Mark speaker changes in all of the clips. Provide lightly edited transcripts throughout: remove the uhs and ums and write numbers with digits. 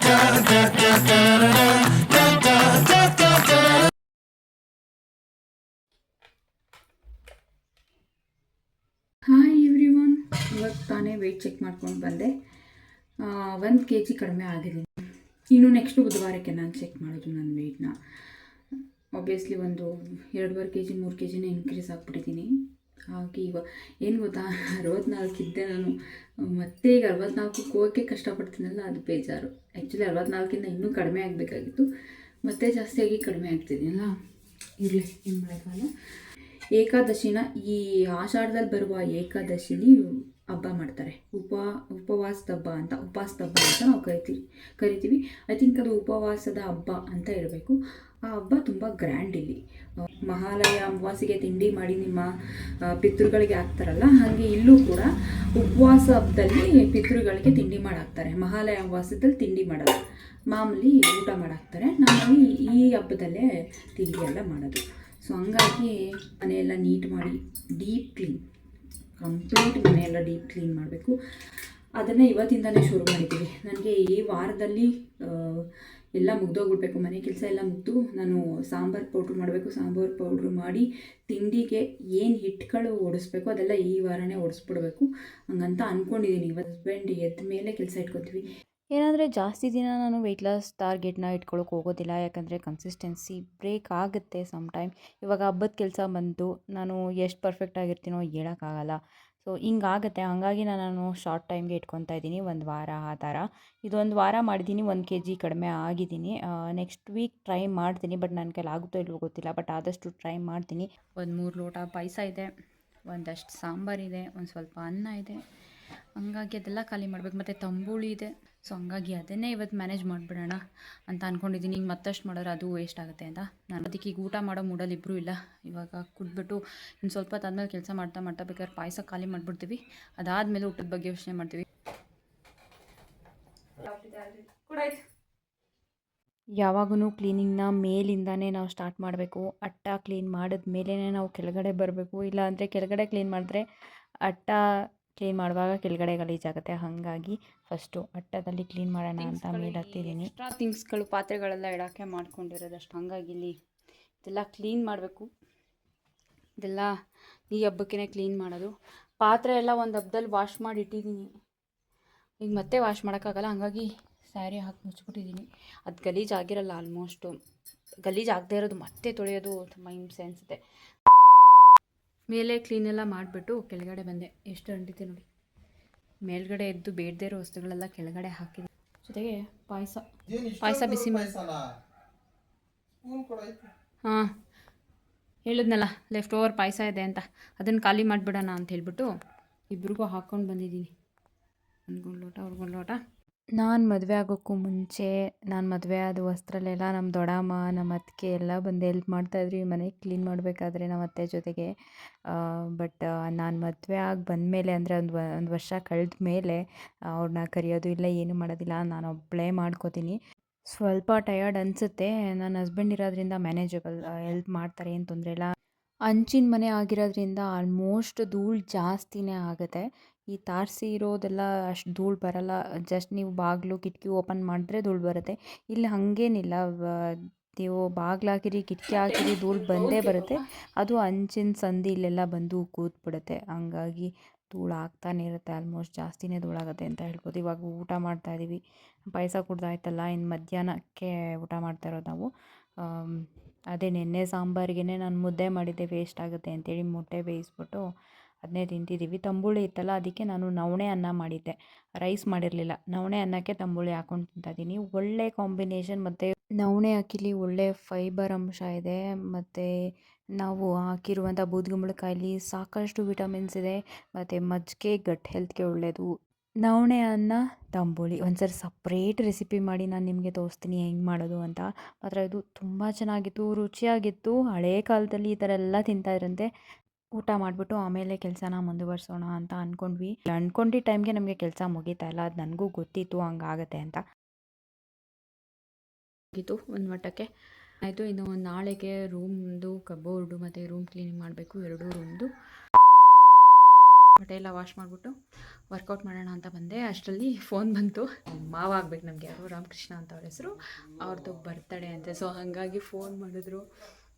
Speaker 1: Hi every one, ಇವತ್ತು ತಾನೇ weight check ಮಾಡ್ಕೊಂಡು ಬಂದೆ. 1 kg ಕಡಿಮೆ ಆಗಿದ್ದೀನಿ. ಇನ್ನು ನೆಕ್ಸ್ಟ್ ಬುಧವಾರಕ್ಕೆ ನಾನು ಚೆಕ್ ಮಾಡೋದು ನನ್ನ ವೆಯ್ಟ್ನ. ಆಬ್ವಿಯಸ್ಲಿ ಒಂದು 2.5 kg 3 kgನೇ ಇನ್ಕ್ರೀಸ್ ಆಗಿಬಿಟ್ಟಿದ್ದೀನಿ. ಹಾಗೆ ಇವಾಗ ಏನು ಗೊತ್ತಾ, 64 ಇದ್ದೆ ನಾನು. ಮತ್ತೆ ಈಗ 64ಕ್ಕೆ ಹೋಗೋಕ್ಕೆ ಕಷ್ಟಪಡ್ತೀನಲ್ಲ, ಅದು ಬೇಜಾರು. ಆ್ಯಕ್ಚುಲಿ 64ಕ್ಕಿಂತ ಇನ್ನೂ ಕಡಿಮೆ ಆಗಬೇಕಾಗಿತ್ತು, ಮತ್ತೆ ಜಾಸ್ತಿಯಾಗಿ ಕಡಿಮೆ ಆಗ್ತಿದ್ದೀನಲ್ಲ. ಇರಲಿ, ಏನು ಮಾಡೋಕ್ಕಲ್ಲ. ಏಕಾದಶಿನ ಈ ಆಷಾಢದಲ್ಲಿ ಬರುವ ಏಕಾದಶಿಲಿ ಹಬ್ಬ ಮಾಡ್ತಾರೆ. ಉಪವಾಸದ ಹಬ್ಬ ಅಂತ ನಾವು ಕರಿತೀವಿ. ಐ ಥಿಂಕ್ ಅದು ಉಪವಾಸದ ಹಬ್ಬ ಅಂತ ಇರಬೇಕು. ಆ ಹಬ್ಬ ತುಂಬ ಗ್ರ್ಯಾಂಡ್ ಇಲ್ಲಿ. ಮಹಾಲಯ ಅಮಾವಾಸ್ಯೆಗೆ ತಿಂಡಿ ಮಾಡಿ ನಿಮ್ಮ ಪಿತೃಗಳಿಗೆ ಹಾಕ್ತಾರಲ್ಲ, ಹಾಗೆ ಇಲ್ಲೂ ಕೂಡ ಉಪವಾಸ ಹಬ್ಬದಲ್ಲಿ ಪಿತೃಗಳಿಗೆ ತಿಂಡಿ ಮಾಡಾಕ್ತಾರೆ. ಮಹಾಲಯ ಅಮಾವಾಸ್ಯದಲ್ಲಿ ತಿಂಡಿ ಮಾಡೋದು, ಮಾಮೂಲಿ ಊಟ ಮಾಡಾಕ್ತಾರೆ. ನಮ್ಮಲ್ಲಿ ಈ ಹಬ್ಬದಲ್ಲೇ ತಿಂಡಿ ಎಲ್ಲ ಮಾಡೋದು. ಸೊ ಹಂಗಾಗಿ ಮನೆಯೆಲ್ಲ ನೀಟ್ ಮಾಡಿ ಡೀಪ್ ಕ್ಲೀನ್, ಕಂಪ್ಲೀಟ್ ಮನೆಯೆಲ್ಲ ಡೀಪ್ ಕ್ಲೀನ್ ಮಾಡಬೇಕು. ಅದನ್ನೇ ಇವತ್ತಿಂದನೇ ಶುರು ಮಾಡಿದ್ದೀವಿ. ನನಗೆ ಈ ವಾರದಲ್ಲಿ ಎಲ್ಲ ಮುಗ್ದೋಗ್ಬಿಡ್ಬೇಕು. ಮನೆ ಕೆಲಸ ಎಲ್ಲ ಮುಗಿದು ನಾನು ಸಾಂಬಾರು ಪೌಡ್ರ್ ಮಾಡಬೇಕು. ಸಾಂಬಾರು ಪೌಡ್ರು ಮಾಡಿ ತಿಂಡಿಗೆ ಏನು ಹಿಟ್ಟುಗಳು ಓಡಿಸ್ಬೇಕು ಅದೆಲ್ಲ ಈ ವಾರನೇ ಓಡಿಸ್ಬಿಡ್ಬೇಕು ಹಂಗಂತ ಅಂದ್ಕೊಂಡಿದ್ದೀನಿ. ಹಸ್ಬೆಂಡ್ ಎದ್ದ ಮೇಲೆ ಕೆಲಸ ಇಟ್ಕೊತೀವಿ.
Speaker 2: ಏನಂದರೆ ಜಾಸ್ತಿ ದಿನ ನಾನು ವೆಯ್ಟ್ ಲಾಸ್ ಟಾರ್ಗೆಟ್ನ ಇಟ್ಕೊಳ್ಳೋಕೆ ಹೋಗೋದಿಲ್ಲ, ಯಾಕಂದರೆ ಕನ್ಸಿಸ್ಟೆನ್ಸಿ ಬ್ರೇಕ್ ಆಗುತ್ತೆ ಟೈಮ್. ಇವಾಗ ಹಬ್ಬದ ಕೆಲಸ ಬಂತು, ನಾನು ಎಷ್ಟು ಪರ್ಫೆಕ್ಟ್ ಆಗಿರ್ತೀನೋ ಹೇಳೋಕ್ಕಾಗಲ್ಲ. ಸೊ ಹಿಂಗಾಗುತ್ತೆ. ಹಾಗಾಗಿ ನಾನು ಶಾರ್ಟ್ ಟೈಮ್ಗೆ ಇಟ್ಕೊತಾ ಇದ್ದೀನಿ, 1 ವಾರ ಆ ಥರ. ಇದೊಂದು ವಾರ ಮಾಡಿದ್ದೀನಿ, 1 kg ಕಡಿಮೆ ಆಗಿದ್ದೀನಿ. ನೆಕ್ಸ್ಟ್ ವೀಕ್ ಟ್ರೈ ಮಾಡ್ತೀನಿ, ಬಟ್ ನನ್ನ ಕೈಲಿ ಆಗುತ್ತೋ ಇಲ್ವೋ ಗೊತ್ತಿಲ್ಲ, ಬಟ್ ಆದಷ್ಟು ಟ್ರೈ ಮಾಡ್ತೀನಿ. 3 ಲೋಟ ಪಾಯಸ ಇದೆ, ಒಂದಷ್ಟು ಸಾಂಬಾರಿದೆ, ಒಂದು ಸ್ವಲ್ಪ ಅನ್ನ ಇದೆ. ಹಂಗಾಗಿ ಅದೆಲ್ಲ ಖಾಲಿ ಮಾಡಬೇಕು. ಮತ್ತು ತಂಬುಳಿ ಇದೆ. ಸೊ ಹಂಗಾಗಿ ಅದನ್ನೇ ಇವತ್ತು ಮ್ಯಾನೇಜ್ ಮಾಡಿಬಿಡೋಣ ಅಂತ ಅಂದ್ಕೊಂಡಿದ್ದೀನಿ. ಈಗ ಮತ್ತಷ್ಟು ಮಾಡಿದ್ರೆ ಅದು ವೇಸ್ಟ್ ಆಗುತ್ತೆ ಅಂತ ನಾನು ಅದಕ್ಕೆ ಈಗ ಊಟ ಮಾಡೋ ಮೂಡಲ್ಲಿ ಇಬ್ಬರೂ ಇಲ್ಲ. ಇವಾಗ ಕುಟ್ಬಿಟ್ಟು ಇನ್ನು ಸ್ವಲ್ಪ ಹೊತ್ತಾದ್ಮೇಲೆ ಕೆಲಸ ಮಾಡ್ತಾ ಬೇಕಾದ್ರೆ ಪಾಯಸ ಖಾಲಿ ಮಾಡಿಬಿಡ್ತೀವಿ. ಅದಾದಮೇಲೆ ಊಟದ ಬಗ್ಗೆ ಯೋಚನೆ ಮಾಡ್ತೀವಿ. ಯಾವಾಗೂ ಕ್ಲೀನಿಂಗ್ನ ಮೇಲಿಂದನೇ ನಾವು ಸ್ಟಾರ್ಟ್ ಮಾಡಬೇಕು. ಅಟ್ಟ ಕ್ಲೀನ್ ಮಾಡಿದ ಮೇಲೇ ನಾವು ಕೆಳಗಡೆ ಬರಬೇಕು. ಇಲ್ಲ ಅಂದರೆ ಕೆಳಗಡೆ ಕ್ಲೀನ್ ಮಾಡಿದ್ರೆ ಅಟ್ಟ ಕ್ಲೀನ್ ಮಾಡುವಾಗ ಕೆಳಗಡೆ ಗಲೀಜಾಗುತ್ತೆ. ಹಾಗಾಗಿ ಫಸ್ಟು ಅಟ್ಟದಲ್ಲಿ ಕ್ಲೀನ್ ಮಾಡೋಣ ಅಂತ ಮೇಲೆ ಹತ್ತಿದ್ದೀನಿ.
Speaker 1: ಎಕ್ಸ್ಟ್ರಾ ಥಿಂಗ್ಸ್ಗಳು, ಪಾತ್ರೆಗಳೆಲ್ಲ ಇಡೋಕ್ಕೆ ಮಾಡ್ಕೊಂಡಿರೋದಷ್ಟು. ಹಾಗಾಗಿ ಇಲ್ಲಿ ಇದೆಲ್ಲ ಕ್ಲೀನ್ ಮಾಡಬೇಕು. ಇದೆಲ್ಲ ಈ ಹಬ್ಬಕ್ಕೇ ಕ್ಲೀನ್ ಮಾಡೋದು. ಪಾತ್ರೆ ಎಲ್ಲ ಒಂದು ಹಬ್ಬದಲ್ಲಿ ವಾಶ್ ಮಾಡಿ ಇಟ್ಟಿದ್ದೀನಿ, ಈಗ ಮತ್ತೆ ವಾಶ್ ಮಾಡೋಕ್ಕಾಗಲ್ಲ. ಹಾಗಾಗಿ ಸ್ಯಾರಿ ಹಾಕಿ ಮುಚ್ಚಿಬಿಟ್ಟಿದ್ದೀನಿ. ಅದು ಗಲೀಜಾಗಿರಲ್ಲ, ಆಲ್ಮೋಸ್ಟು ಗಲೀಜಾಗದೇ ಇರೋದು ಮತ್ತೆ ತೊಳೆಯೋದು ತುಂಬ ಹಿಂಸೆ ಅನಿಸುತ್ತೆ. ಮೇಲೆ ಕ್ಲೀನೆಲ್ಲ ಮಾಡಿಬಿಟ್ಟು ಕೆಳಗಡೆ ಬಂದೆ. ಎಷ್ಟು ಅಂಟಿದೆ ನೋಡಿ. ಮೇಲ್ಗಡೆ ಎದ್ದು ಬೇಡದೇ ಇರೋ ವಸ್ತುಗಳೆಲ್ಲ ಕೆಳಗಡೆ ಹಾಕಿದೆ. ಜೊತೆಗೆ ಪಾಯಸ ಬಿಸಿ ಮಾಡಿ, ಹಾಂ ಹೇಳಿದ್ನಲ್ಲ ಲೆಫ್ಟ್ ಓವರ್ ಪಾಯಸ ಇದೆ ಅಂತ, ಅದನ್ನು ಖಾಲಿ ಮಾಡಿಬಿಡೋಣ ಅಂತ ಹೇಳ್ಬಿಟ್ಟು ಇಬ್ರಿಗೂ ಹಾಕ್ಕೊಂಡು ಬಂದಿದ್ದೀನಿ. ನನಗೊಂದು ಲೋಟ, ಅವ್ರಿಗೊಂದು ಲೋಟ.
Speaker 2: ನಾನು ಮದುವೆ ಆಗೋಕ್ಕೂ ಮುಂಚೆ, ನಾನು ಮದುವೆ ಆದ ವಸ್ತ್ರಲ್ಲೆಲ್ಲ ನಮ್ಮ ದೊಡ್ಡಮ್ಮ, ನಮ್ಮ ಅತ್ತಿಗೆ ಎಲ್ಲ ಬಂದು ಹೆಲ್ಪ್ ಮಾಡ್ತಾಯಿದ್ರು ಈ ಮನೆ ಕ್ಲೀನ್ ಮಾಡಬೇಕಾದ್ರೆ ನಮ್ಮ ಅತ್ತೆ ಜೊತೆಗೆ. ಬಟ್ ನಾನು ಮದುವೆ ಆಗಿ ಬಂದಮೇಲೆ, ಅಂದರೆ ಒಂದು ವರ್ಷ ಕಳೆದ ಮೇಲೆ ಅವ್ರನ್ನ ಕರೆಯೋದು ಇಲ್ಲ, ಏನೂ ಮಾಡೋದಿಲ್ಲ, ನಾನು ಒಬ್ಬಳೇ ಮಾಡ್ಕೋತೀನಿ. ಸ್ವಲ್ಪ ಟಯರ್ಡ್ ಅನಿಸುತ್ತೆ. ನನ್ನ ಹಸ್ಬೆಂಡ್ ಇರೋದ್ರಿಂದ ಮ್ಯಾನೇಜಬಲ್, ಹೆಲ್ಪ್ ಮಾಡ್ತಾರೆ, ಏನು ತೊಂದರೆ ಇಲ್ಲ. ಹಂಚಿನ ಮನೆ ಆಗಿರೋದ್ರಿಂದ ಆಲ್ಮೋಸ್ಟ್ ಧೂಳು ಜಾಸ್ತಿನೇ ಆಗುತ್ತೆ. ಈ ತಾರಸಿ ಇರೋದೆಲ್ಲ ಅಷ್ಟು ಧೂಳು ಬರಲ್ಲ. ಜಸ್ಟ್ ನೀವು ಬಾಗಿಲು ಕಿಟಕಿ ಓಪನ್ ಮಾಡಿದ್ರೆ ಧೂಳು ಬರುತ್ತೆ. ಇಲ್ಲಿ ಹಾಗೇನಿಲ್ಲ, ನೀವು ಬಾಗಿಲು ಹಾಕಿರಿ, ಕಿಟಕಿ ಹಾಕಿರಿ, ಧೂಳು ಬಂದೇ ಬರುತ್ತೆ. ಅದು ಹಂಚಿನ ಸಂದಿ ಇಲ್ಲೆಲ್ಲ ಬಂದು ಕೂತ್ಬಿಡುತ್ತೆ. ಹಂಗಾಗಿ ಧೂಳು ಆಗ್ತಾನೆ ಇರುತ್ತೆ. ಆಲ್ಮೋಸ್ಟ್ ಜಾಸ್ತಿನೇ ಧೂಳಾಗುತ್ತೆ ಅಂತ ಹೇಳ್ಬೋದು. ಇವಾಗ ಊಟ ಮಾಡ್ತಾಯಿದ್ದೀವಿ. ಪಾಯಸ ಕುಡ್ದಾಯ್ತಲ್ಲ, ಇನ್ನು ಮಧ್ಯಾಹ್ನಕ್ಕೆ ಊಟ ಮಾಡ್ತಾ ಇರೋದು ನಾವು. ಅದೇ ನೆನ್ನೆ ಸಾಂಬಾರಿಗೆ ನಾನು ಮುದ್ದೆ ಮಾಡಿದ್ದೆ, ವೇಸ್ಟ್ ಆಗುತ್ತೆ ಅಂತೇಳಿ ಮೊಟ್ಟೆ ಬೇಯಿಸ್ಬಿಟ್ಟು ಅದನ್ನೇ ತಿಂತಿದ್ದೀವಿ. ತಂಬುಳಿ ಇತ್ತಲ್ಲ, ಅದಕ್ಕೆ ನಾನು ನವಣೆ ಅನ್ನ ಮಾಡಿದ್ದೆ, ರೈಸ್ ಮಾಡಿರಲಿಲ್ಲ. ನವಣೆ ಅನ್ನಕ್ಕೆ ತಂಬುಳಿ ಹಾಕ್ಕೊಂಡು ತಿಂತಾಯಿದ್ದೀನಿ. ಒಳ್ಳೆ ಕಾಂಬಿನೇಷನ್. ಮತ್ತು ನವಣೆ ಅಕ್ಕಿಲಿ ಒಳ್ಳೆ ಫೈಬರ್ ಅಂಶ ಇದೆ. ಮತ್ತು ನಾವು ಹಾಕಿರುವಂಥ ಬೂದ್ಗುಂಬಳಕಾಯಲ್ಲಿ ಸಾಕಷ್ಟು ವಿಟಮಿನ್ಸ್ ಇದೆ. ಮತ್ತು ಮಜ್ಜಿಗೆ ಗಟ್ ಹೆಲ್ತ್ಗೆ ಒಳ್ಳೆಯದು. ನವಣೆ ಅನ್ನ ತಂಬುಳಿ ಒಂದ್ಸರಿ ಸಪ್ರೇಟ್ ರೆಸಿಪಿ ಮಾಡಿ ನಾನು ನಿಮಗೆ ತೋರಿಸ್ತೀನಿ ಹೆಂಗೆ ಮಾಡೋದು ಅಂತ. ಮಾತ್ರ ಇದು ತುಂಬ ಚೆನ್ನಾಗಿತ್ತು, ರುಚಿಯಾಗಿತ್ತು. ಹಳೇ ಕಾಲದಲ್ಲಿ ಈ ಥರ ಎಲ್ಲ ತಿಂತಾಯಿದ್ರಂತೆ. ಊಟ ಮಾಡಿಬಿಟ್ಟು ಆಮೇಲೆ ಕೆಲಸನ ಮುಂದುವರಿಸೋಣ ಅಂತ ಅಂದ್ಕೊಂಡ್ವಿ. ಅಂದ್ಕೊಂಡಿದ್ದ ಟೈಮ್ಗೆ ನಮಗೆ ಕೆಲಸ ಮುಗೀತಾ ಇಲ್ಲ, ಅದು ನನಗೂ ಗೊತ್ತಿತ್ತು ಹಂಗಾಗತ್ತೆ ಅಂತ.
Speaker 1: ಮುಗೀತು ಒಂದು ಮಟ್ಟಕ್ಕೆ. ಆಯಿತು, ಇನ್ನು ನಾಳೆಗೆ ರೂಮ್ದು ಕಬೋರ್ಡು ಮತ್ತು ರೂಮ್ ಕ್ಲೀನಿಂಗ್ ಮಾಡಬೇಕು, 2 ರೂಮ್ದು. ಬಟ್ಟೆ ಎಲ್ಲ ವಾಶ್ ಮಾಡಿಬಿಟ್ಟು ವರ್ಕೌಟ್ ಮಾಡೋಣ ಅಂತ ಬಂದೆ. ಅಷ್ಟರಲ್ಲಿ ಫೋನ್ ಬಂತು. ಮಾವ ಆಗ್ಬೇಕು ನಮಗೆ, ಯಾರು ರಾಮಕೃಷ್ಣ ಅಂತ ಅವ್ರ ಹೆಸರು, ಅವ್ರದ್ದು ಬರ್ತಡೇ ಅಂತೆ. ಸೊ ಹಾಗಾಗಿ ಫೋನ್ ಮಾಡಿದ್ರು.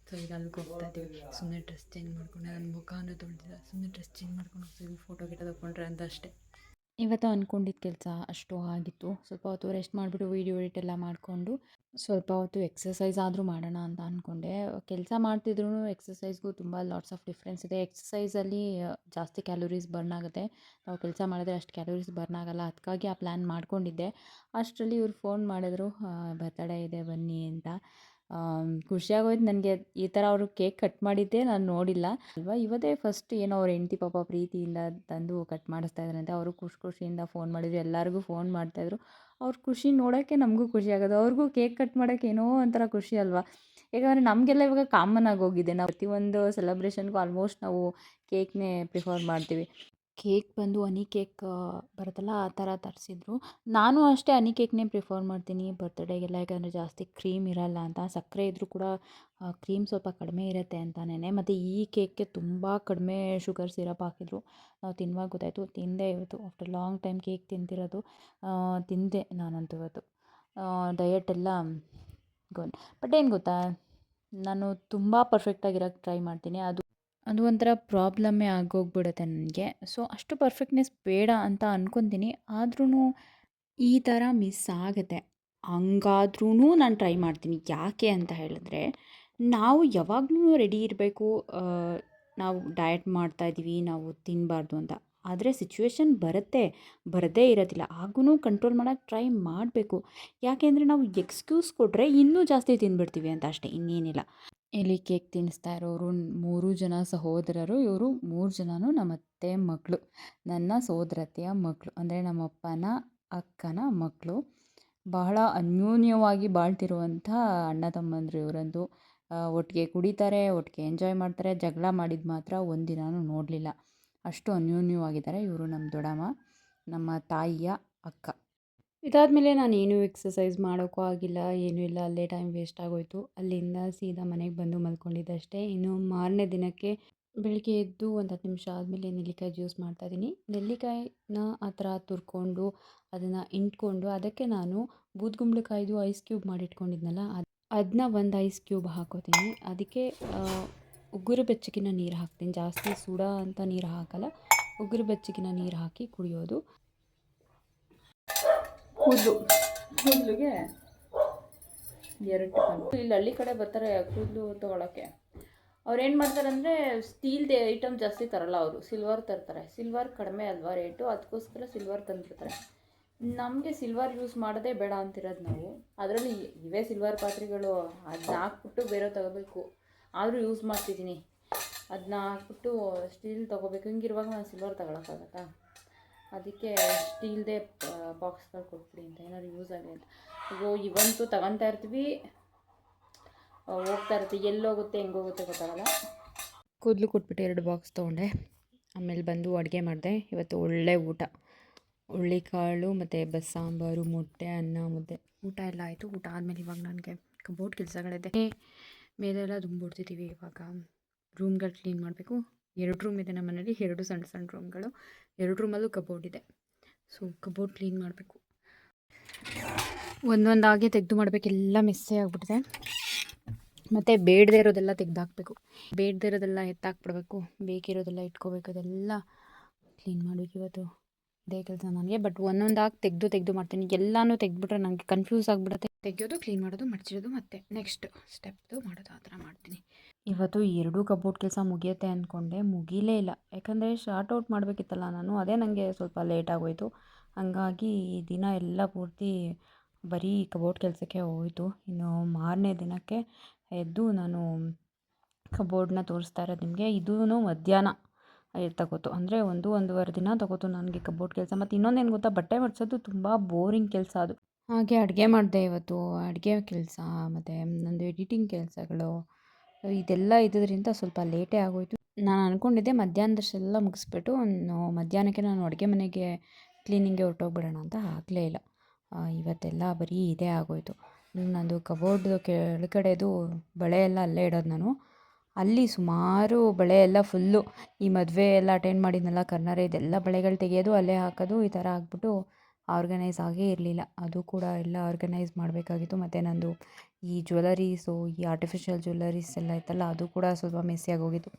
Speaker 1: ಸೊ ಈಗ ಅಲ್ಲಿಗೆ ಹೋಗ್ತಾ ಇದ್ದೀವಿ. ಸುಮ್ಮನೆ ಡ್ರೆಸ್ ಚೇಂಜ್ ಮಾಡ್ಕೊಂಡೆ, ನನ್ನ ಮುಖನೂ ತೊಳೆದಿಲ್ಲ, ಸುಮ್ಮನೆ ಡ್ರೆಸ್ ಚೇಂಜ್ ಮಾಡ್ಕೊಂಡು ಹೋಗ್ತೀವಿ, ಫೋಟೋ ಗಿಟ ತಗೊಂಡ್ರೆ ಅಂತ ಅಷ್ಟೇ. ಇವತ್ತು ಅಂದ್ಕೊಂಡಿದ್ದ ಕೆಲಸ ಅಷ್ಟು ಆಗಿತ್ತು. ಸ್ವಲ್ಪ ಹೊತ್ತು ರೆಸ್ಟ್ ಮಾಡಿಬಿಟ್ಟು ವೀಡಿಯೋ ಎಡಿಟ್ ಎಲ್ಲ ಮಾಡಿಕೊಂಡು ಸ್ವಲ್ಪ ಹೊತ್ತು ಎಕ್ಸಸೈಸ್ ಆದರೂ ಮಾಡೋಣ ಅಂತ ಅಂದ್ಕೊಂಡೆ. ಕೆಲಸ ಮಾಡ್ತಿದ್ರು ಎಕ್ಸಸೈಸ್ಗೂ ತುಂಬ ಲಾಟ್ಸ್ ಆಫ್ ಡಿಫ್ರೆನ್ಸ್ ಇದೆ. ಎಕ್ಸಸೈಸಲ್ಲಿ ಜಾಸ್ತಿ ಕ್ಯಾಲೋರೀಸ್ ಬರ್ನ್ ಆಗುತ್ತೆ, ನಾವು ಕೆಲಸ ಮಾಡಿದ್ರೆ ಅಷ್ಟು ಕ್ಯಾಲೋರೀಸ್ ಬರ್ನ್ ಆಗೋಲ್ಲ. ಅದಕ್ಕಾಗಿ ಆ ಪ್ಲ್ಯಾನ್ ಮಾಡ್ಕೊಂಡಿದ್ದೆ. ಅಷ್ಟರಲ್ಲಿ ಇವ್ರು ಫೋನ್ ಮಾಡಿದ್ರು, ಬರ್ತಡೇ ಇದೆ ಬನ್ನಿ ಅಂತ. ಖುಷಿಯಾಗೋಯ್ತು ನನಗೆ. ಈ ಥರ ಅವರು ಕೇಕ್ ಕಟ್ ಮಾಡಿದ್ದೇ ನಾನು ನೋಡಿಲ್ಲ ಅಲ್ವಾ. ಇವತ್ತೇ ಫಸ್ಟ್ ಏನೋ ಅವ್ರ ಹೆಂಡತಿ ಪಾಪ ಪ್ರೀತಿಯಿಂದ ತಂದು ಕಟ್ ಮಾಡಿಸ್ತಾ ಇದ್ದಾರಂತೆ. ಅವರು ಖುಷಿಯಿಂದ ಫೋನ್ ಮಾಡಿದ್ರು, ಎಲ್ಲರಿಗೂ ಫೋನ್ ಮಾಡ್ತಾಯಿದ್ರು. ಅವ್ರ ಖುಷಿ ನೋಡೋಕ್ಕೆ ನಮಗೂ ಖುಷಿ ಆಗೋದು, ಅವ್ರಿಗೂ ಕೇಕ್ ಕಟ್ ಮಾಡೋಕ್ಕೆ ಏನೋ ಒಂಥರ ಖುಷಿ ಅಲ್ವಾ. ಯಾಕಂದರೆ ನಮಗೆಲ್ಲ ಇವಾಗ ಕಾಮನ್ ಆಗೋಗಿದೆ, ನಾವು ಪ್ರತಿಯೊಂದು ಸೆಲೆಬ್ರೇಷನ್ಗೂ ಆಲ್ಮೋಸ್ಟ್ ನಾವು ಕೇಕ್ನೇ ಪ್ರಿಫರ್ ಮಾಡ್ತೀವಿ. ಕೇಕ್ ಬಂದು ಹನಿ ಕೇಕ್ ಬರುತ್ತಲ್ಲ, ಆ ಥರ ತರಿಸಿದ್ರು. ನಾನು ಅಷ್ಟೇ ಹನಿ ಕೇಕ್ನೇ ಪ್ರಿಫರ್ ಮಾಡ್ತೀನಿ ಬರ್ತ್ಡೇಗೆಲ್ಲ, ಯಾಕಂದರೆ ಜಾಸ್ತಿ ಕ್ರೀಮ್ ಇರಲ್ಲ ಅಂತ. ಸಕ್ಕರೆ ಇದ್ದರೂ ಕೂಡ ಕ್ರೀಮ್ ಸ್ವಲ್ಪ ಕಡಿಮೆ ಇರುತ್ತೆ ಅಂತಲೇ. ಮತ್ತು ಈ ಕೇಕ್ಗೆ ತುಂಬ ಕಡಿಮೆ ಶುಗರ್ ಸಿರಪ್ ಹಾಕಿದ್ರು. ನಾವು ತಿನ್ನುವಾಗ ಗೊತ್ತಾಯಿತು. ತಿಂದೆ ಇವತ್ತು ಆಫ್ಟರ್ ಲಾಂಗ್ ಟೈಮ್ ಕೇಕ್ ತಿಂತಿರೋದು. ತಿಂದೆ ನಾನಂತೂ ಇವತ್ತು. ಡಯೆಟೆಲ್ಲ ಬಟ್ ಏನು ಗೊತ್ತಾ, ನಾನು ತುಂಬ ಪರ್ಫೆಕ್ಟಾಗಿರೋಕ್ಕೆ ಟ್ರೈ ಮಾಡ್ತೀನಿ. ಅದು ಒಂಥರ ಪ್ರಾಬ್ಲಮ್ಮೇ ಆಗೋಗ್ಬಿಡುತ್ತೆ ನನಗೆ. ಸೊ ಅಷ್ಟು ಪರ್ಫೆಕ್ಟ್ನೆಸ್ ಬೇಡ ಅಂತ ಅಂದ್ಕೊತೀನಿ. ಆದ್ರೂ ಈ ಥರ ಮಿಸ್ ಆಗುತ್ತೆ. ಹಂಗಾದ್ರೂ ನಾನು ಟ್ರೈ ಮಾಡ್ತೀನಿ. ಯಾಕೆ ಅಂತ ಹೇಳಿದ್ರೆ, ನಾವು ಯಾವಾಗಲೂ ರೆಡಿ ಇರಬೇಕು, ನಾವು ಡಯಟ್ ಮಾಡ್ತಾಯಿದ್ದೀವಿ, ನಾವು ತಿನ್ನಬಾರ್ದು ಅಂತ. ಆದರೆ ಸಿಚುವೇಶನ್ ಬರುತ್ತೆ, ಬರದೇ ಇರೋದಿಲ್ಲ. ಆಗೂ ಕಂಟ್ರೋಲ್ ಮಾಡೋಕ್ಕೆ ಟ್ರೈ ಮಾಡಬೇಕು. ಯಾಕೆಂದರೆ ನಾವು ಎಕ್ಸ್ಕ್ಯೂಸ್ ಕೊಟ್ಟರೆ ಇನ್ನೂ ಜಾಸ್ತಿ ತಿಂದುಬಿಡ್ತೀವಿ ಅಂತ ಅಷ್ಟೇ, ಇನ್ನೇನಿಲ್ಲ. ಇಲ್ಲಿ ಕೇಕ್ ತಿನ್ನಿಸ್ತಾ ಇರೋರು 3 ಜನ ಸಹೋದರರು. ಇವರು 3 ಜನನೂ ನಮ್ಮತ್ತೆ ಮಕ್ಕಳು, ನನ್ನ ಸೋದರತ್ತೆಯ ಮಕ್ಕಳು, ಅಂದರೆ ನಮ್ಮಪ್ಪನ ಅಕ್ಕನ ಮಕ್ಕಳು. ಬಹಳ ಅನ್ಯೋನ್ಯವಾಗಿ ಬಾಳ್ತಿರುವಂಥ ಅಣ್ಣ ತಮ್ಮಂದರು ಇವರಂದು. ಒಟ್ಟಿಗೆ ಕುಡಿತಾರೆ, ಒಟ್ಟಿಗೆ ಎಂಜಾಯ್ ಮಾಡ್ತಾರೆ. ಜಗಳ ಮಾಡಿದ್ದು ಮಾತ್ರ ಒಂದಿನೂ ನೋಡಲಿಲ್ಲ. ಅಷ್ಟು ಅನ್ಯೋನ್ಯವಾಗಿದ್ದಾರೆ ಇವರು. ನಮ್ಮ ದೊಡ್ಡಮ್ಮ, ನಮ್ಮ ತಾಯಿಯ ಅಕ್ಕ. ಇದಾದಮೇಲೆ ನಾನು ಏನೂ ಎಕ್ಸಸೈಸ್ ಮಾಡೋಕ್ಕೂ ಆಗಿಲ್ಲ, ಏನೂ ಇಲ್ಲ. ಅಲ್ಲೇ ಟೈಮ್ ವೇಸ್ಟ್ ಆಗೋಯಿತು. ಅಲ್ಲಿಂದ ಸೀದಾ ಮನೆಗೆ ಬಂದು ಮಲ್ಕೊಂಡಿದ್ದಷ್ಟೇ. ಇನ್ನು ಮಾರನೇ ದಿನಕ್ಕೆ ಬೆಳಿಗ್ಗೆ ಎದ್ದು ಒಂದು 10 ನಿಮಿಷ ಆದಮೇಲೆ ನೆಲ್ಲಿಕಾಯಿ ಜ್ಯೂಸ್ ಮಾಡ್ತಾಯಿದ್ದೀನಿ. ನೆಲ್ಲಿಕಾಯಿನ ಆ ಥರ ತುರ್ಕೊಂಡು ಅದನ್ನು ಇಂಟ್ಕೊಂಡು, ಅದಕ್ಕೆ ನಾನು ಬೂದ್ಗುಂಬಳಕಾಯಿದು ಐಸ್ ಕ್ಯೂಬ್ ಮಾಡಿಟ್ಕೊಂಡಿದ್ನಲ್ಲ, ಅದನ್ನ ಒಂದು ಐಸ್ ಕ್ಯೂಬ್ ಹಾಕೋತೀನಿ. ಅದಕ್ಕೆ ಉಗುರು ಬೆಚ್ಚಗಿನ ನೀರು ಹಾಕ್ತೀನಿ. ಜಾಸ್ತಿ ಸುಡ ಅಂತ ನೀರು ಹಾಕಲ್ಲ, ಉಗುರು ಬೆಚ್ಚಗಿನ ನೀರು ಹಾಕಿ ಕುಡಿಯೋದು. ಕೂದಲಿಗೆ 2 ಟಿಫನ್. ಇಲ್ಲಿ ಹಳ್ಳಿ ಕಡೆ ಬರ್ತಾರೆ ಕೂದಲು ತೊಗೊಳಕ್ಕೆ. ಅವ್ರು ಏನು ಮಾಡ್ತಾರೆ ಅಂದರೆ, ಸ್ಟೀಲ್ದು ಐಟಮ್ ಜಾಸ್ತಿ ತರಲ್ಲ ಅವರು, ಸಿಲ್ವರ್ ತರ್ತಾರೆ. ಸಿಲ್ವರ್ ಕಡಿಮೆ ಅಲ್ವಾ ರೇಟು, ಅದಕ್ಕೋಸ್ಕರ ಸಿಲ್ವರ್ ತಂದುಬಿಡ್ತಾರೆ. ನಮಗೆ ಸಿಲ್ವರ್ ಯೂಸ್ ಮಾಡೋದೇ ಬೇಡ ಅಂತಿರೋದು ನಾವು. ಅದರಲ್ಲಿ ಇವೇ ಸಿಲ್ವರ್ ಪಾತ್ರೆಗಳು, ಅದನ್ನ ಹಾಕ್ಬಿಟ್ಟು ಬೇರೆ ತಗೋಬೇಕು. ಆದರೂ ಯೂಸ್ ಮಾಡ್ತಿದ್ದೀನಿ. ಅದನ್ನ ಹಾಕ್ಬಿಟ್ಟು ಸ್ಟೀಲ್ ತೊಗೋಬೇಕು. ಹಿಂಗಿರುವಾಗ ನಾನು ಸಿಲ್ವರ್ ತಗೊಳಕ್ಕಾಗತ್ತಾ? ಅದಕ್ಕೆ ಸ್ಟೀಲ್ದೇ ಬಾಕ್ಸ್ಗಳು ಕೊಟ್ಬಿಡಿ ಅಂತ, ಏನಾದ್ರು ಯೂಸ್ ಆಗಲಿ ಅಂತ. ಇವಂತೂ ತಗೊತಾ ಇರ್ತೀವಿ, ಹೋಗ್ತಾ ಇರ್ತೀವಿ, ಎಲ್ಲೋಗುತ್ತೆ ಹೆಂಗೋಗುತ್ತೆ ಗೊತ್ತಾಗಲ್ಲ. ಕೂದಲು ಕೊಟ್ಬಿಟ್ಟು 2 ಬಾಕ್ಸ್ ತೊಗೊಂಡೆ. ಆಮೇಲೆ ಬಂದು ಅಡುಗೆ ಮಾಡಿದೆ. ಇವತ್ತು ಒಳ್ಳೆ ಊಟ, ಹುಳ್ಳಿಕಾಳು ಮತ್ತು ಬಸ್ಸಾಂಬಾರು, ಮೊಟ್ಟೆ, ಅನ್ನ, ಮುದ್ದೆ. ಊಟ ಎಲ್ಲ ಆಯಿತು. ಊಟ ಆದಮೇಲೆ ಇವಾಗ ನನಗೆ ಕಬೋರ್ಡ್ ಕೆಲಸಗಳಿದೆ. ಮೇಲೆಲ್ಲ ತುಂಬಿಡ್ತಿದ್ದೀವಿ. ಇವಾಗ ರೂಮ್ಗಳು ಕ್ಲೀನ್ ಮಾಡಬೇಕು. 2 ರೂಮ್ ಇದೆ ನಮ್ಮ ಮನೇಲಿ, 2 ಸಣ್ಣ ಸಣ್ಣ ರೂಮ್ಗಳು. 2 ರೂಮಲ್ಲೂ ಕಬೋರ್ಡ್ ಇದೆ. ಸೊ ಕಬೋರ್ಡ್ ಕ್ಲೀನ್ ಮಾಡಬೇಕು. ಒಂದೊಂದಾಗಿ ತೆಗೆದು ಮಾಡಬೇಕು. ಎಲ್ಲ ಮೆಸ್ಸೇ ಆಗಿಬಿಟ್ಟಿದೆ. ಮತ್ತು ಬೇಡದೇ ಇರೋದೆಲ್ಲ ತೆಗೆದಾಕಬೇಕು. ಬೇಡದೇ ಇರೋದೆಲ್ಲ ಎತ್ತಾಕ್ಬಿಡ್ಬೇಕು, ಬೇಕಿರೋದೆಲ್ಲ ಇಟ್ಕೋಬೇಕು. ಅದೆಲ್ಲ ಕ್ಲೀನ್ ಮಾಡಬೇಕು ಇವತ್ತು. ಇದೇ ಕೆಲಸ ನನಗೆ. ಬಟ್ ಒಂದೊಂದಾಗಿ ತೆಗೆದು ಮಾಡ್ತೀನಿ. ಎಲ್ಲನೂ ತೆಗೆದ್ಬಿಟ್ರೆ ನನಗೆ ಕನ್ಫ್ಯೂಸ್ ಆಗಿಬಿಡುತ್ತೆ. ತೆಗೆಯೋದು, ಕ್ಲೀನ್ ಮಾಡೋದು, ಮಡಚಿಡೋದು, ಮತ್ತು ನೆಕ್ಸ್ಟ್ ಸ್ಟೆಪ್ದು ಮಾಡೋದು, ಆ ಥರ ಮಾಡ್ತೀನಿ. ಇವತ್ತು 2 ಕಬೋರ್ಡ್ ಕೆಲಸ ಮುಗಿಯುತ್ತೆ ಅಂದ್ಕೊಂಡೆ, ಮುಗಿಲೇ ಇಲ್ಲ. ಯಾಕಂದರೆ ಶಾರ್ಟ್ ಔಟ್ ಮಾಡಬೇಕಿತ್ತಲ್ಲ ನಾನು, ಅದೇ ನನಗೆ ಸ್ವಲ್ಪ ಲೇಟ್ ಆಗೋಯಿತು. ಹಾಗಾಗಿ ಈ ದಿನ ಎಲ್ಲ ಪೂರ್ತಿ ಬರೀ ಕಬೋರ್ಡ್ ಕೆಲಸಕ್ಕೆ ಹೋಯಿತು. ಇನ್ನು ಮಾರನೇ ದಿನಕ್ಕೆ ಎದ್ದು ನಾನು ಕಬೋರ್ಡ್ನ ತೋರಿಸ್ತಾ ಇರೋದು ನಿಮಗೆ. ಇದೂ ಮಧ್ಯಾಹ್ನ ತಗೋತು, ಅಂದರೆ 1-1.5 ದಿನ ತಗೋತು ನನಗೆ ಕಬೋರ್ಡ್ ಕೆಲಸ. ಮತ್ತು ಇನ್ನೊಂದೇನು ಗೊತ್ತಾ, ಬಟ್ಟೆ ಮಡ್ಚೋದು ತುಂಬ ಬೋರಿಂಗ್ ಕೆಲಸ ಅದು. ಹಾಗೆ ಅಡುಗೆ ಮಾಡಿದೆ ಇವತ್ತು. ಅಡುಗೆ ಕೆಲಸ ಮತ್ತು ನಂದು ಎಡಿಟಿಂಗ್ ಕೆಲಸಗಳು, ಇದೆಲ್ಲ ಇದ್ದಿದ್ದರಿಂದ ಸ್ವಲ್ಪ ಲೇಟೇ ಆಗೋಯಿತು. ನಾನು ಅಂದ್ಕೊಂಡಿದ್ದೆ ಮಧ್ಯಾಹ್ನದಷ್ಟೆಲ್ಲ ಮುಗಿಸ್ಬಿಟ್ಟು ಮಧ್ಯಾಹ್ನಕ್ಕೆ ನಾನು ಅಡುಗೆ ಮನೆಗೆ ಕ್ಲೀನಿಂಗ್ಗೆ ಹೊರಟೋಗ್ಬಿಡೋಣ ಅಂತ. ಆಗಲೇ ಇಲ್ಲ. ಇವತ್ತೆಲ್ಲ ಬರೀ ಇದೇ ಆಗೋಯಿತು. ನಂದು ಕಬೋರ್ಡ್ದು ಕೆಳಗಡೆದು ಬಳೆ ಎಲ್ಲ ಅಲ್ಲೇ ಇಡೋದು ನಾನು.
Speaker 2: ಅಲ್ಲಿ ಸುಮಾರು ಬಳೆ ಎಲ್ಲ ಫುಲ್ಲು ಈ ಮದುವೆ ಎಲ್ಲ ಅಟೆಂಡ್ ಮಾಡಿದ್ನಲ್ಲ ಕರ್ನಾರ ಇದೆಲ್ಲ ಬಳೆಗಳು ತೆಗೆಯೋದು ಅಲ್ಲೇ ಹಾಕೋದು ಈ ಥರ ಆಗ್ಬಿಟ್ಟು ಆರ್ಗನೈಸ್ ಆಗೇ ಇರಲಿಲ್ಲ. ಅದು ಕೂಡ ಎಲ್ಲ ಆರ್ಗನೈಸ್ ಮಾಡಬೇಕಾಗಿತ್ತು. ಮತ್ತು ನಂದು ಈ ಜ್ಯುವೆಲರೀಸು ಈ ಆರ್ಟಿಫಿಷಿಯಲ್ ಜ್ಯುವೆಲರೀಸ್ ಎಲ್ಲ ಇತ್ತಲ್ಲ ಅದು ಕೂಡ ಸ್ವಲ್ಪ ಮೆಸ್ಸಿಯಾಗಿ ಹೋಗಿತ್ತು.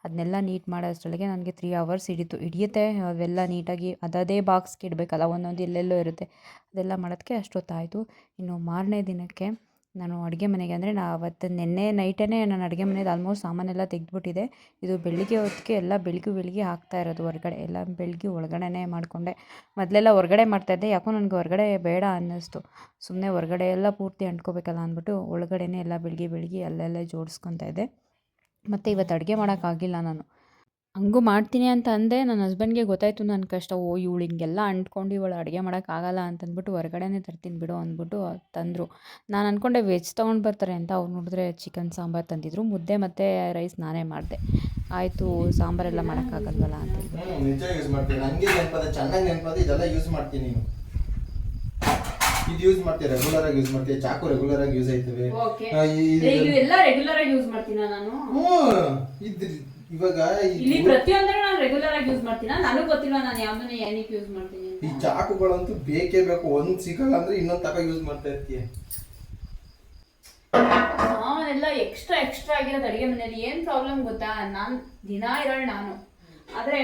Speaker 2: ಅದನ್ನೆಲ್ಲ ನೀಟ್ ಮಾಡೋಷ್ಟರೊಳಗೆ ನನಗೆ 3 ಅವರ್ಸ್ ಹಿಡಿಯುತ್ತೆ ಅವೆಲ್ಲ ನೀಟಾಗಿ ಅದೇ ಬಾಕ್ಸ್ಗೆ ಇಡಬೇಕಲ್ಲ, ಒಂದೊಂದು ಎಲ್ಲೆಲ್ಲೋ ಇರುತ್ತೆ, ಅದೆಲ್ಲ ಮಾಡೋದಕ್ಕೆ ಅಷ್ಟೊತ್ತಾಯಿತು. ಇನ್ನು ಮಾರನೇ ದಿನಕ್ಕೆ ನಾನು ಅಡುಗೆ ಮನೆಗೆ ಅಂದರೆ ಅವತ್ತು ನಿನ್ನೆ ನೈಟೇ ನಾನು ಅಡುಗೆ ಮನೇದು ಆಲ್ಮೋಸ್ಟ್ ಸಾಮಾನೆಲ್ಲ ತೆಗೆದ್ಬಿಟ್ಟಿದೆ. ಇದು ಬೆಳಿಗ್ಗೆ ಹೊತ್ತಿಗೆ ಎಲ್ಲ ಬೆಳಿಗ್ಗೆ ಹಾಕ್ತಾ ಇರೋದು ಹೊರಗಡೆ, ಎಲ್ಲ ಬೆಳಿಗ್ಗೆ ಒಳಗಡೆನೇ ಮಾಡಿಕೊಂಡೆ. ಮೊದಲೆಲ್ಲ ಹೊರಗಡೆ ಮಾಡ್ತಾಯಿದ್ದೆ, ಯಾಕೋ ನನಗೆ ಹೊರಗಡೆ ಬೇಡ ಅನ್ನಿಸ್ತು. ಸುಮ್ಮನೆ ಹೊರಗಡೆ ಎಲ್ಲ ಪೂರ್ತಿ ಅಂಟ್ಕೋಬೇಕಲ್ಲ ಅಂದ್ಬಿಟ್ಟು ಒಳಗಡೆನೇ ಎಲ್ಲ ಬೆಳಿಗ್ಗೆ ಅಲ್ಲೆಲ್ಲ ಜೋಡಿಸ್ಕೊತಾ ಇದ್ದೆ. ಮತ್ತು ಇವತ್ತು ಅಡುಗೆ ಮಾಡೋಕ್ಕಾಗಿಲ್ಲ ನಾನು. ಹಂಗೂ ಮಾಡ್ತೀನಿ ಅಂತ ಅಂದೆ. ನನ್ನ ಹಸ್ಬೆಂಡ್ಗೆ ಗೊತ್ತಾಯಿತು ನನ್ನ ಕಷ್ಟ. ಇವಳು ಹಿಂಗೆಲ್ಲ ಅಂಟ್ಕೊಂಡು ಇವಳು ಅಡುಗೆ ಮಾಡೋಕ್ಕಾಗಲ್ಲ ಅಂತಂದ್ಬಿಟ್ಟು ಹೊರಗಡೆನೇ ತರ್ತೀನಿ ಬಿಡು ಅಂದ್ಬಿಟ್ಟು ತಂದರು. ನಾನು ಅಂದ್ಕೊಂಡೆ ವೆಜ್ ತೊಗೊಂಡು ಬರ್ತಾರೆ ಅಂತ, ಅವ್ರು ನೋಡಿದ್ರೆ ಚಿಕನ್ ಸಾಂಬಾರು ತಂದಿದ್ರು. ಮುದ್ದೆ ಮತ್ತು ರೈಸ್ ನಾನೇ ಮಾಡಿದೆ. ಆಯಿತು ಸಾಂಬಾರೆಲ್ಲ ಮಾಡೋಕ್ಕಾಗಲ್ವಲ್ಲ ಅಂತೇಳಿ
Speaker 3: ನಿಜ ಯೂಸ್ ಮಾಡ್ತೀನಿ. ನನಗೆ ನೆನಪದ, ಚೆನ್ನಾಗಿ ನೆನಪದ, ಇದೆಲ್ಲ ಯೂಸ್ ಮಾಡ್ತೀನಿ. ನೀನು ಇದು ಯೂಸ್ ಮಾಡ್ತೀಯ, ರೆಗ್ಯುಲರ್ ಆಗಿ ಯೂಸ್ ಮಾಡ್ತೀಯ. ಚಾಕು ರೆಗ್ಯುಲರ್ ಆಗಿ ಯೂಸ್ ಆಯ್ತವೆ.
Speaker 1: ಎಲ್ಲ ರೆಗ್ಯುಲರ್ ಆಗಿ ಯೂಸ್ ಮಾಡ್ತೀನ ನಾನು.
Speaker 3: ಇವಾಗ
Speaker 1: ಇಲ್ಲಿ ಪ್ರತಿಯೊಂದನ್ನು ನಾನು ರೆಗ್ಯುಲರ್ ಆಗಿ ಯೂಸ್ ಮಾಡ್ತೀನಿ. ನನಗೆ ಗೊತ್ತಿಲ್ಲ ನಾನು ಯಾವ್ದನ್ನ ಏನಕ್ಕೆ ಯೂಸ್ ಮಾಡ್ತೀನಿ.
Speaker 3: ಈ ಚಾಕುಗಳಂತೂ ಬೇಕೇ ಬೇಕು. ಒಂದ್ ಸಿಗಲ್ಲ ಅಂದ್ರೆ ಇನ್ನೊಂದ್ ತಕ ಯೂಸ್ ಮಾಡ್ತಾ ಇರ್ತೀಯ.
Speaker 1: ಸಾಮಾನೆಲ್ಲ ಎಕ್ಸ್ಟ್ರಾ ಆಗಿರೋದು ಅಡುಗೆ ಮನೆಯಲ್ಲಿ. ಏನು ಪ್ರಾಬ್ಲಮ್ ಗೊತ್ತಾ, ನಾನು ದಿನ ಇರೋಳು ನಾನು, ಆದರೆ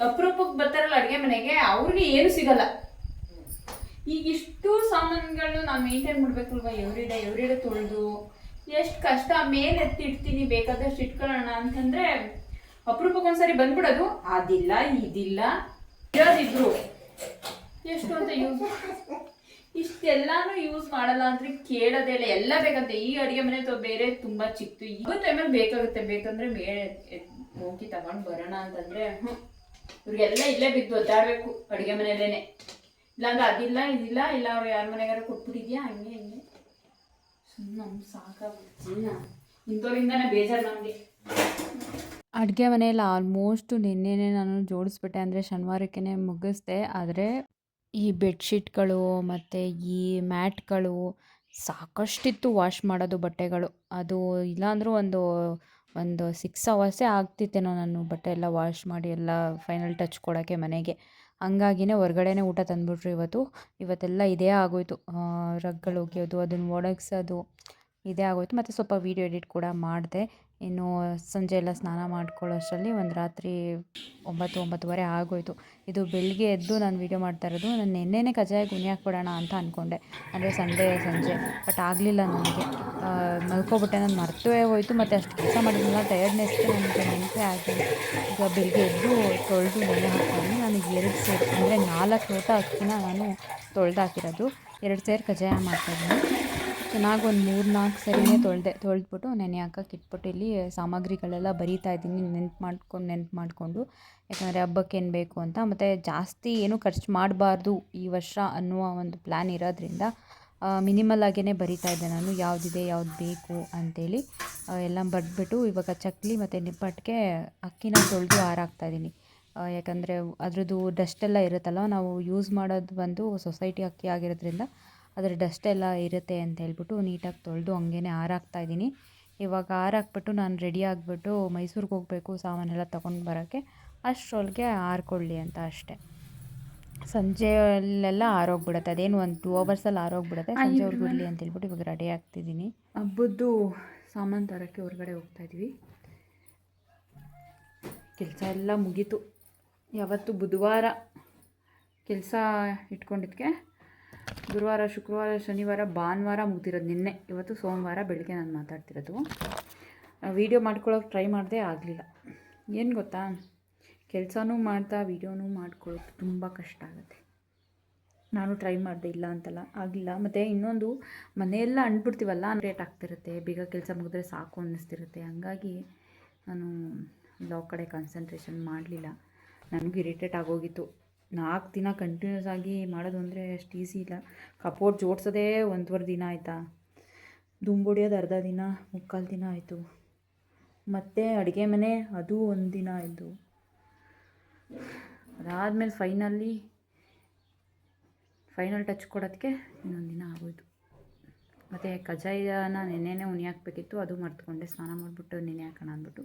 Speaker 1: ಅಪರೂಪಕ್ಕೆ ಬರ್ತಾರಲ್ಲ ಅಡುಗೆ ಮನೆಗೆ, ಅವ್ರಿಗೆ ಏನು ಸಿಗಲ್ಲ. ಈಗ ಇಷ್ಟು ಸಾಮಾನುಗಳನ್ನ ನಾನು ಮೇಂಟೈನ್ ಮಾಡಬೇಕಲ್ವ, ಎವ್ರಿಡೇ ತೊಳೆದು ಎಷ್ಟು ಕಷ್ಟ. ಮೇಲೆ ಎತ್ತಿ ಇಡ್ತೀನಿ, ಬೇಕಾದಷ್ಟು ಇಟ್ಕೊಳ್ಳೋಣ ಅಂತಂದರೆ ಅಪರೂಪಕ್ಕೊಂದ್ಸರಿ ಬಂದ್ಬಿಡೋದು. ಅದಿಲ್ಲ ಇದಿಲ್ಲ ಇರೋದಿದ್ರು ಎಷ್ಟು ಅಂತ ಯೂಸ್, ಇಷ್ಟೆಲ್ಲಾನು ಯೂಸ್ ಮಾಡಲ್ಲ ಅಂದರೆ ಕೇಳೋದೇ ಇಲ್ಲ. ಎಲ್ಲ ಬೇಕಂತೆ. ಈ ಅಡುಗೆ ಮನೆ ಬೇರೆ ತುಂಬ ಚಿಕ್ತು. ಈ ಟೈಮಲ್ಲಿ ಬೇಕಾಗುತ್ತೆ, ಬೇಕಂದರೆ ಮೇಲೆ ಹೋಗಿ ತಗೊಂಡು ಬರೋಣ ಅಂತಂದರೆ ಇವ್ರಿಗೆಲ್ಲ ಇಲ್ಲೇ ಬಿದ್ದು ಒದ್ದಾಡಬೇಕು ಅಡುಗೆ ಮನೆಯಲ್ಲೇ. ಇಲ್ಲಾಂದ್ರೆ ಅದಿಲ್ಲ ಇದಿಲ್ಲ, ಇಲ್ಲ ಅವ್ರು ಯಾರ ಮನೆಗಾರು ಕೊಟ್ಬಿಟ್ಟಿದ್ಯಾ, ಹಂಗೆ ಸುಮ್ಮನೆ ಸಾಕಾಗ್ಬಿಡ್ತೀನಿ. ಇಂಥವ್ರಿಂದನೇ ಬೇಜಾರು ನಮಗೆ.
Speaker 2: ಅಡುಗೆ ಮನೆಯಲ್ಲಿ ಆಲ್ಮೋಸ್ಟು ನಿನ್ನೆನೇ ನಾನು ಜೋಡಿಸ್ಬಿಟ್ಟೆ, ಅಂದರೆ ಶನಿವಾರಕ್ಕೆ ಮುಗಿಸ್ದೆ. ಆದರೆ ಈ ಬೆಡ್ಶೀಟ್ಗಳು ಮತ್ತು ಈ ಮ್ಯಾಟ್ಗಳು ಸಾಕಷ್ಟಿತ್ತು ವಾಶ್ ಮಾಡೋದು ಬಟ್ಟೆಗಳು. ಅದು ಇಲ್ಲಾಂದರೂ ಒಂದು 6 ಅವರ್ಸೇ ಆಗ್ತಿತ್ತೇನೋ ನಾನು ಬಟ್ಟೆ ಎಲ್ಲ ವಾಶ್ ಮಾಡಿ ಎಲ್ಲ ಫೈನಲ್ ಟಚ್ ಕೊಡೋಕ್ಕೆ ಮನೆಗೆ. ಹಂಗಾಗಿನೇ ಹೊರ್ಗಡೆನೇ ಊಟ ತಂದುಬಿಟ್ರು ಇವತ್ತೆಲ್ಲ ಇದೇ ಆಗೋಯಿತು. ರಗ್ಗಳು ಒಗೆಯೋದು, ಅದನ್ನು ಒಣಗಿಸೋದು ಇದೇ ಆಗೋಯಿತು. ಮತ್ತು ಸ್ವಲ್ಪ ವೀಡಿಯೋ ಎಡಿಟ್ ಕೂಡ ಮಾಡಿದೆ. ಇನ್ನು ಸಂಜೆ ಎಲ್ಲ ಸ್ನಾನ ಮಾಡ್ಕೊಳ್ಳೋಷ್ಟರಲ್ಲಿ ಒಂದು ರಾತ್ರಿ 9-9:30 ಆಗೋಯಿತು. ಇದು ಬೆಳಿಗ್ಗೆ ಎದ್ದು ನಾನು ವೀಡಿಯೋ ಮಾಡ್ತಾ ಇರೋದು. ನಾನು ನಿನ್ನೆನೇ ಕಜ್ಜಾಯ ಗುಣಿ ಹಾಕ್ಬಿಡೋಣ ಅಂತ ಅಂದ್ಕೊಂಡೆ, ಅಂದರೆ ಸಂಡೇ ಸಂಜೆ. ಬಟ್ ಆಗಲಿಲ್ಲ ನನಗೆ, ಮಲ್ಕೊಬಿಟ್ಟೆ. ನಾನು ಮರ್ತೇ ಹೋಯಿತು. ಮತ್ತು ಅಷ್ಟು ಕೆಲಸ ಮಾಡಿದ್ನಲ್ಲ, ಟಯರ್ಡ್ನೆಸ್ಗೆ ನನಗೆ ನೆನಪೇ ಆಗಲಿಲ್ಲ. ಈಗ ಬೆಳಿಗ್ಗೆ ಎದ್ದು ತೊಳೆದು ನೆನೆ ಹಾಕ್ಕೊಂಡು ನಾನು 2 ಸೇರು ಅಂದರೆ 4 ಲೋಟ ಅಕ್ಕಿನ ನಾನು ತೊಳೆದು ಹಾಕಿರೋದು. 2 ಸೇರು ಕಜ್ಜಾಯ ಮಾಡ್ತಾಯಿದ್ದೀನಿ. ಚೆನ್ನಾಗಿ ಒಂದು 3-4 ಸರಿನೇ ತೊಳೆದ್ಬಿಟ್ಟು ನೆನೆ ಹಾಕಕ್ಕೆ ಇಟ್ಬಿಟ್ಟು ಇಲ್ಲಿ ಸಾಮಗ್ರಿಗಳೆಲ್ಲ ಬರೀತಾ ಇದ್ದೀನಿ, ನೆನ್ಪು ಮಾಡಿಕೊಂಡು. ಯಾಕಂದರೆ ಹಬ್ಬಕ್ಕೆ ಏನು ಬೇಕು ಅಂತ. ಮತ್ತು ಜಾಸ್ತಿ ಏನೂ ಖರ್ಚು ಮಾಡಬಾರ್ದು ಈ ವರ್ಷ ಅನ್ನುವ ಒಂದು ಪ್ಲ್ಯಾನ್ ಇರೋದ್ರಿಂದ ಮಿನಿಮಲ್ ಆಗೇ ಬರಿತಾ ಇದ್ದೆ ನಾನು, ಯಾವುದಿದೆ ಯಾವ್ದು ಬೇಕು ಅಂಥೇಳಿ ಎಲ್ಲ ಬರೆದ್ಬಿಟ್ಟು. ಇವಾಗ ಚಕ್ಕಲಿ ಮತ್ತು ನಿಪ್ಪಟ್ಟಿಗೆ ಅಕ್ಕಿನ ತೊಳೆದು ಆರಾಕ್ತಾಯಿದ್ದೀನಿ. ಯಾಕಂದರೆ ಅದ್ರದ್ದು ಡಸ್ಟೆಲ್ಲ ಇರುತ್ತಲ್ಲ, ನಾವು ಯೂಸ್ ಮಾಡೋದು ಬಂದು ಸೊಸೈಟಿ ಅಕ್ಕಿ ಆಗಿರೋದ್ರಿಂದ ಅದರ ಡಸ್ಟೆಲ್ಲ ಇರುತ್ತೆ ಅಂತ ಹೇಳ್ಬಿಟ್ಟು ನೀಟಾಗಿ ತೊಳೆದು ಹಂಗೇ ಆರಾಕ್ತಾಯಿದ್ದೀನಿ. ಇವಾಗ ಆರಾಕ್ಬಿಟ್ಟು ನಾನು ರೆಡಿ ಆಗಿಬಿಟ್ಟು ಮೈಸೂರಿಗೆ ಹೋಗಬೇಕು ಸಾಮಾನೆಲ್ಲ ತೊಗೊಂಡು ಬರೋಕ್ಕೆ. ಅಷ್ಟರೊಳಗೆ ಆರ್ಕೊಳ್ಳಿ ಅಂತ ಅಷ್ಟೇ. ಸಂಜೆಯಲ್ಲೆಲ್ಲ ಆರೋಗ್ಬಿಡುತ್ತೆ, ಅದೇನು ಒಂದು 2 ಅವರ್ಸಲ್ಲಿ ಆರೋಗ್ಬಿಡುತ್ತೆ. ಸಂಜೆವರೆಗೂ ಇರಲಿ ಅಂತ ಹೇಳ್ಬಿಟ್ಟು ಇವಾಗ ರೆಡಿ ಆಗ್ತಿದ್ದೀನಿ.
Speaker 1: ಹಬ್ಬದ್ದು ಸಾಮಾನು ತರೋಕ್ಕೆ ಹೊರಗಡೆ ಹೋಗ್ತಾಯಿದ್ವಿ. ಕೆಲಸ ಎಲ್ಲ ಮುಗೀತು. ಯಾವತ್ತು ಬುಧವಾರ ಕೆಲಸ ಇಟ್ಕೊಂಡಿದ್ದಕ್ಕೆ ಗುರುವಾರ, ಶುಕ್ರವಾರ, ಶನಿವಾರ, ಭಾನುವಾರ ಮುಗ್ದಿರೋದು ನಿನ್ನೆ. ಇವತ್ತು ಸೋಮವಾರ ಬೆಳಗ್ಗೆ ನಾನು ಮಾತಾಡ್ತಿರೋದು. ವೀಡಿಯೋ ಮಾಡ್ಕೊಳ್ಳೋಕೆ ಟ್ರೈ ಮಾಡಿದೆ, ಆಗಲಿಲ್ಲ. ಏನು ಗೊತ್ತಾ, ಕೆಲಸನೂ ಮಾಡ್ತಾ ವೀಡಿಯೋನೂ ಮಾಡ್ಕೊಳ್ಳೋದು ತುಂಬ ಕಷ್ಟ ಆಗುತ್ತೆ. ನಾನು ಟ್ರೈ ಮಾಡಿದೆ, ಇಲ್ಲ ಅಂತಲ್ಲ, ಆಗಿಲ್ಲ. ಮತ್ತು ಇನ್ನೊಂದು, ಮನೆಯೆಲ್ಲ ಅಂಟ್ಬಿಡ್ತೀವಲ್ಲ, ಲೇಟ್ ಆಗ್ತಿರುತ್ತೆ. ಬೇಗ ಕೆಲಸ ಮುಗಿದ್ರೆ ಸಾಕು ಅನ್ನಿಸ್ತಿರುತ್ತೆ. ಹಂಗಾಗಿ ನಾನು ಲಾಗ್ ಕಡೆ ಕಾನ್ಸಂಟ್ರೇಷನ್ ಮಾಡಲಿಲ್ಲ. ನನಗೂ ಇರಿಟೇಟ್ ಆಗೋಗಿತ್ತು. 4 ದಿನ ಕಂಟಿನ್ಯೂಸ್ ಆಗಿ ಮಾಡೋದು ಅಂದರೆ ಅಷ್ಟು ಈಸಿ ಇಲ್ಲ. ಕಪೋರ್ಡ್ ಜೋಡಿಸೋದೇ 1.25 ದಿನ ಆಯಿತಾ, ದುಂಬುಡಿಯೋದು ಅರ್ಧ ದಿನ, 3/4 ದಿನ ಆಯಿತು. ಮತ್ತು ಅಡುಗೆ ಮನೆ ಅದು 1 ದಿನ ಆಯಿತು. ಅದಾದಮೇಲೆ ಫೈನಲ್ ಟಚ್ ಕೊಡೋದಕ್ಕೆ ಇನ್ನೊಂದು ದಿನ ಆಗೋಯಿತು. ಮತ್ತು ಕಜ್ಜಾಯನ ನೆನ್ನೆನೇ ಉನಿ ಹಾಕಬೇಕಿತ್ತು, ಅದು ಮರ್ತ್ಕೊಂಡೆ. ಸ್ನಾನ ಮಾಡಿಬಿಟ್ಟು ನೆನೆ ಹಾಕೋಣ ಅಂದ್ಬಿಟ್ಟು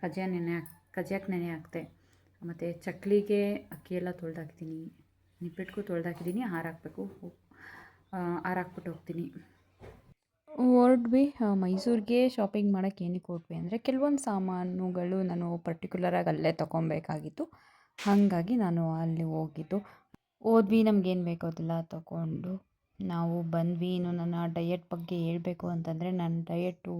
Speaker 1: ಕಜ್ಜಾಯಕ್ಕೆ ನೆನೆ ಹಾಕ್ತೆ. ಮತ್ತು ಚಕ್ಲಿಗೆ ಅಕ್ಕಿ ಎಲ್ಲ ತೊಳೆದಾಕಿದ್ದೀನಿ, ನಿಪ್ಪಟ್ಟಿಗೂ ತೊಳೆದಾಕಿದ್ದೀನಿ. ಹಾರಾಕಬೇಕು, ಹಾರಾಕ್ಬಿಟ್ಟು ಹೋಗ್ತೀನಿ.
Speaker 2: ಹೊರಟ್ವಿ ಮೈಸೂರಿಗೆ. ಶಾಪಿಂಗ್ ಮಾಡೋಕ್ಕೆ ಏನಕ್ಕೆ ಹೊರಟ್ವಿ ಅಂದರೆ ಕೆಲವೊಂದು ಸಾಮಾನುಗಳು ನಾನು ಪರ್ಟಿಕ್ಯುಲರಾಗಿ ಅಲ್ಲೇ ತೊಗೊಬೇಕಾಗಿತ್ತು. ಹಾಗಾಗಿ ನಾನು ಅಲ್ಲಿ ಹೋದ್ವಿ. ನಮಗೇನು ಬೇಕೋ ಅದೆಲ್ಲ ತೊಗೊಂಡು ನಾವು ಬಂದ್ವಿ. ಇನ್ನು ನನ್ನ ಡಯಟ್ ಬಗ್ಗೆ ಹೇಳಬೇಕು ಅಂತಂದರೆ ನನ್ನ ಡಯಟು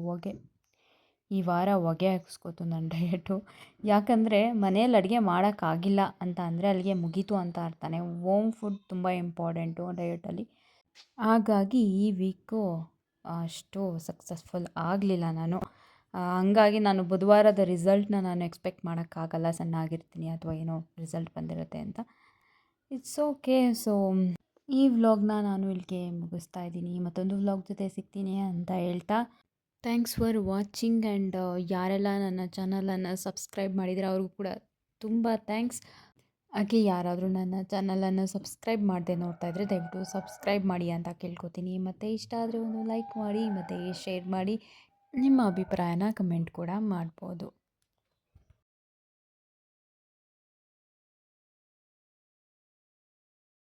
Speaker 2: ಈ ವಾರ ಹೊಗೆ ಹಾಕಿಸ್ಕೊತು ನನ್ನ ಡಯಟು. ಯಾಕಂದರೆ ಮನೇಲಿ ಅಡುಗೆ ಮಾಡೋಕ್ಕಾಗಿಲ್ಲ ಅಂತ ಅಂದರೆ ಅಲ್ಲಿಗೆ ಮುಗೀತು ಅಂತ ಅರ್ಥನೇ. ಹೋಮ್ ಫುಡ್ ತುಂಬ ಇಂಪಾರ್ಟೆಂಟು ಡಯಟಲ್ಲಿ. ಹಾಗಾಗಿ ಈ ವೀಕು ಅಷ್ಟು ಸಕ್ಸಸ್ಫುಲ್ ಆಗಲಿಲ್ಲ ನಾನು. ಹಂಗಾಗಿ ನಾನು ಬುಧವಾರದ ರಿಸಲ್ಟ್ನ ನಾನು ಎಕ್ಸ್ಪೆಕ್ಟ್ ಮಾಡೋಕ್ಕಾಗಲ್ಲ, ಸಣ್ಣ ಆಗಿರ್ತೀನಿ ಅಥವಾ ಏನೋ ರಿಸಲ್ಟ್ ಬಂದಿರುತ್ತೆ ಅಂತ. It's okay. ಸೊ ಈ ವ್ಲಾಗ್ನ ನಾನು ಇಲ್ಲಿಗೆ ಮುಗಿಸ್ತಾ ಇದ್ದೀನಿ. ಮತ್ತೊಂದು ವ್ಲಾಗ್ ಜೊತೆ ಸಿಗ್ತೀನಿ ಅಂತ ಹೇಳ್ತಾ, ಥ್ಯಾಂಕ್ಸ್ ಫಾರ್ ವಾಚಿಂಗ್. ಆ್ಯಂಡ್ ಯಾರೆಲ್ಲ ನನ್ನ ಚಾನಲನ್ನು ಸಬ್ಸ್ಕ್ರೈಬ್ ಮಾಡಿದರೆ ಅವ್ರಿಗೂ ಕೂಡ ತುಂಬ ಥ್ಯಾಂಕ್ಸ್. ಹಾಗೆ ಯಾರಾದರೂ ನನ್ನ ಚಾನಲನ್ನು ಸಬ್ಸ್ಕ್ರೈಬ್ ಮಾಡದೆ ನೋಡ್ತಾ ಇದ್ದರೆ ದಯವಿಟ್ಟು ಸಬ್ಸ್ಕ್ರೈಬ್ ಮಾಡಿ ಅಂತ ಕೇಳ್ಕೊತೀನಿ. ಮತ್ತು ಇಷ್ಟ ಆದರೆ ಒಂದು ಲೈಕ್ ಮಾಡಿ ಮತ್ತು ಶೇರ್ ಮಾಡಿ. ನಿಮ್ಮ ಅಭಿಪ್ರಾಯನ ಕಮೆಂಟ್ ಕೂಡ ಮಾಡ್ಬೋದು.